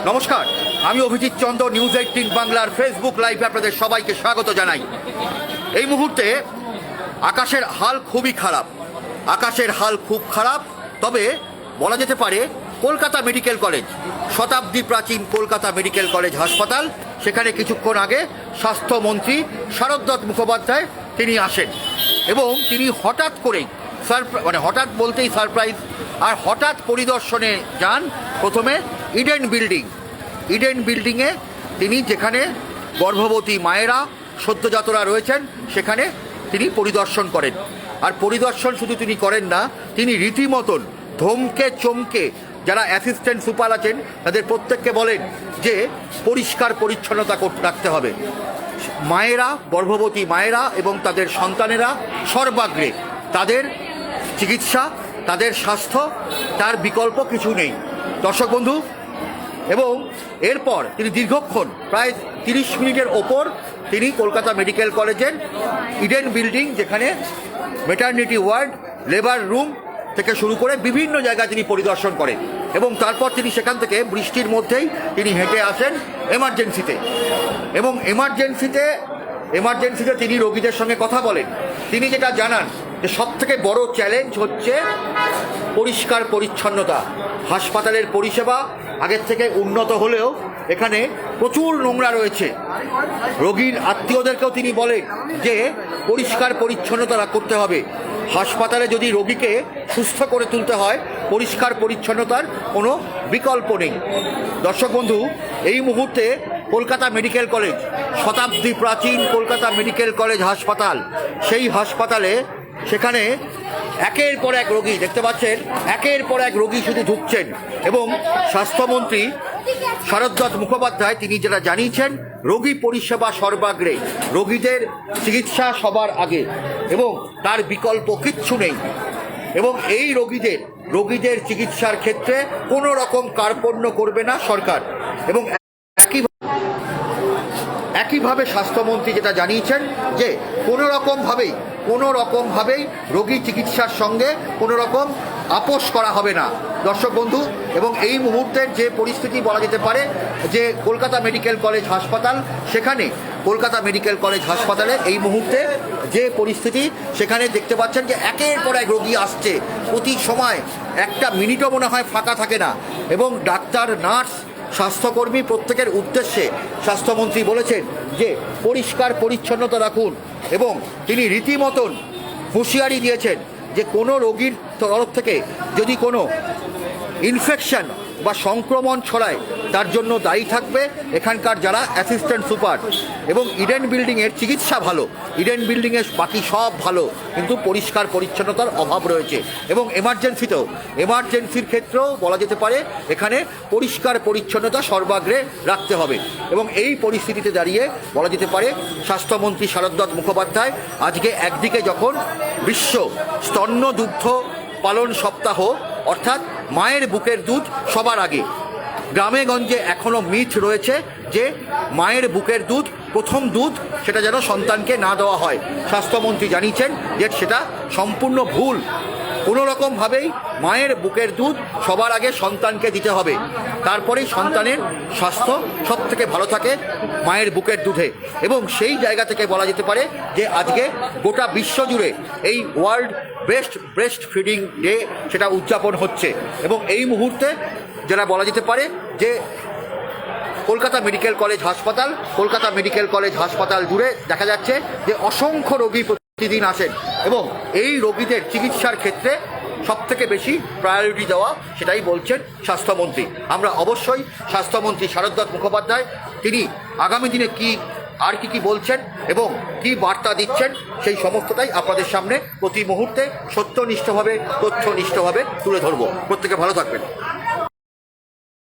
নমস্কার, আমি অভিজিৎ চন্দ্র, নিউজ 18 বাংলার ফেসবুক লাইভে আপনাদের সবাইকে স্বাগত জানাই। এই মুহূর্তে আকাশের হাল খুবই খারাপ, আকাশের হাল খুব খারাপ। তবে বলা যেতে পারে কলকাতা মেডিকেল কলেজ, শতাব্দী প্রাচীন কলকাতা মেডিকেল কলেজ হাসপাতাল, সেখানে কিছুক্ষণ আগে স্বাস্থ্যমন্ত্রী শারদত্ত মুখোপাধ্যায় তিনি আসেন এবং তিনি হঠাৎ করেই হঠাৎ বলতেই সারপ্রাইজ, আর হঠাৎ পরিদর্শনে যান প্রথমে ইডেন বিল্ডিংয়ে তিনি যেখানে গর্ভবতী মায়েরা সদ্যজাতরা রয়েছেন সেখানে তিনি পরিদর্শন করেন। আর পরিদর্শন শুধু তিনি করেন না, তিনি রীতিমতন ধমকে চমকে যারা অ্যাসিস্ট্যান্ট সুপার আছেন তাদের প্রত্যেককে বলেন যে পরিষ্কার পরিচ্ছন্নতা রাখতে হবে। মায়েরা, গর্ভবতী মায়েরা এবং তাদের সন্তানেরা সর্বাগ্রে, তাদের চিকিৎসা, তাদের স্বাস্থ্য, তার বিকল্প কিছু নেই দর্শক বন্ধু। এবং এরপর তিনি দীর্ঘক্ষণ প্রায় 30 মিনিটের ওপর তিনি কলকাতা মেডিকেল কলেজের ইডেন বিল্ডিং, যেখানে ম্যাটারনিটি ওয়ার্ড, লেবার রুম থেকে শুরু করে বিভিন্ন জায়গায় তিনি পরিদর্শন করেন এবং তারপর তিনি সেখান থেকে বৃষ্টির মধ্যেই তিনি হেঁটে আসেন এমার্জেন্সিতে। এবং এমার্জেন্সিতে তিনি রোগীদের সঙ্গে কথা বলেন। তিনি যেটা জানান যে সবথেকে বড় চ্যালেঞ্জ হচ্ছে পরিষ্কার পরিচ্ছন্নতা। হাসপাতালের পরিষেবা আগের থেকে উন্নত হলেও এখানে প্রচুর নোংরা রয়েছে। রোগীর আত্মীয়দেরকেও তিনি বলেন যে পরিষ্কার পরিচ্ছন্নতা করতে হবে। হাসপাতালে যদি রোগীকে সুস্থ করে তুলতে হয়, পরিষ্কার পরিচ্ছন্নতার কোনো বিকল্প নেই। দর্শক বন্ধু, এই মুহূর্তে কলকাতা মেডিকেল কলেজ, শতাব্দী প্রাচীন কলকাতা মেডিকেল কলেজ হাসপাতাল, সেই হাসপাতালে সেখানে একের পর এক রোগী দেখতে পাচ্ছেন, একের পর এক রোগী শুধু ঢুকছেন। এবং স্বাস্থ্যমন্ত্রী শারদত্ত মুখোপাধ্যায় তিনি যেটা জানিয়েছেন, রোগী পরিষেবা সর্বাগ্রে, রোগীদের চিকিৎসা সবার আগে এবং তার বিকল্প কিচ্ছু নেই। এবং এই রোগীদের চিকিৎসার ক্ষেত্রে কোনো রকম কার্পণ্য করবে না সরকার। এবং একইভাবে স্বাস্থ্যমন্ত্রী যেটা জানিয়েছেন যে কোনো রকমভাবেই রোগী চিকিৎসার সঙ্গে কোনো রকম আপোষ করা হবে না দর্শক বন্ধু। এবং এই মুহূর্তের যে পরিস্থিতি বলা যেতে পারে যে কলকাতা মেডিকেল কলেজ হাসপাতাল, সেখানে কলকাতা মেডিকেল কলেজ হাসপাতালে এই মুহূর্তে যে পরিস্থিতি, সেখানে দেখতে পাচ্ছেন যে একের পর এক রোগী আসছে, প্রতি সময় একটা মিনিটও মনে হয় ফাঁকা থাকে না। এবং ডাক্তার, নার্স, স্বাস্থ্যকর্মী প্রত্যেকের উদ্দেশ্যে স্বাস্থ্যমন্ত্রী বলেছেন যে পরিষ্কার পরিচ্ছন্নতা রাখুন। এবং তিনি রীতিমতন হুঁশিয়ারি দিয়েছেন যে কোনো রোগীর তরফ থেকে যদি কোনো ইনফেকশন বা সংক্রমণ ছড়ায় তার জন্য দায়ী থাকবে এখানকার যারা অ্যাসিস্ট্যান্ট সুপার। এবং ইডেন বিল্ডিংয়ের চিকিৎসা ভালো, ইডেন বিল্ডিংয়ের বাকি সব ভালো, কিন্তু পরিষ্কার পরিচ্ছন্নতার অভাব রয়েছে। এবং এমার্জেন্সির ক্ষেত্রেও বলা যেতে পারে এখানে পরিষ্কার পরিচ্ছন্নতা সর্বাগ্রে রাখতে হবে। এবং এই পরিস্থিতিতে দাঁড়িয়ে বলা যেতে পারে স্বাস্থ্যমন্ত্রী শারদত্ত মুখোপাধ্যায় আজকে একদিকে যখন বিশ্ব স্তন্য দুগ্ধ পালন সপ্তাহ, অর্থাৎ মায়ের বুকের দুধ সবার আগে, গ্রামে গঞ্জে এখনও মিথ রয়েছে যে মায়ের বুকের দুধ, প্রথম দুধ, সেটা যেন সন্তানকে না দেওয়া হয়। স্বাস্থ্যমন্ত্রী জানিয়েছেন যে সেটা সম্পূর্ণ ভুল। কোনো রকমভাবেই মায়ের বুকের দুধ সবার আগে সন্তানকে দিতে হবে, তারপরেই সন্তানের স্বাস্থ্য সব থেকে ভালো থাকে মায়ের বুকের দুধে। এবং সেই জায়গা থেকে বলা যেতে পারে যে আজকে গোটা বিশ্বজুড়ে এই ওয়ার্ল্ড ব্রেস্ট ফিডিং ডে সেটা উদযাপন হচ্ছে। এবং এই মুহূর্তে যেটা বলা যেতে পারে যে কলকাতা মেডিকেল কলেজ হাসপাতাল জুড়ে দেখা যাচ্ছে যে অসংখ্য রোগী প্রতিদিন আসেন এবং এই রোগীদের চিকিৎসার ক্ষেত্রে সবথেকে বেশি প্রায়োরিটি দেওয়া, সেটাই বলছেন স্বাস্থ্যমন্ত্রী। আমরা অবশ্যই স্বাস্থ্যমন্ত্রী শারদত্ত মুখোপাধ্যায় তিনি আগামী দিনে কি বলছেন এবং কি বার্তা দিচ্ছেন সেই সমস্তটাই আপনাদের সামনে প্রতি মুহূর্তে সত্যনিষ্ঠভাবে, তথ্যনিষ্ঠভাবে তুলে ধরব। প্রত্যেকে ভালো থাকবেন।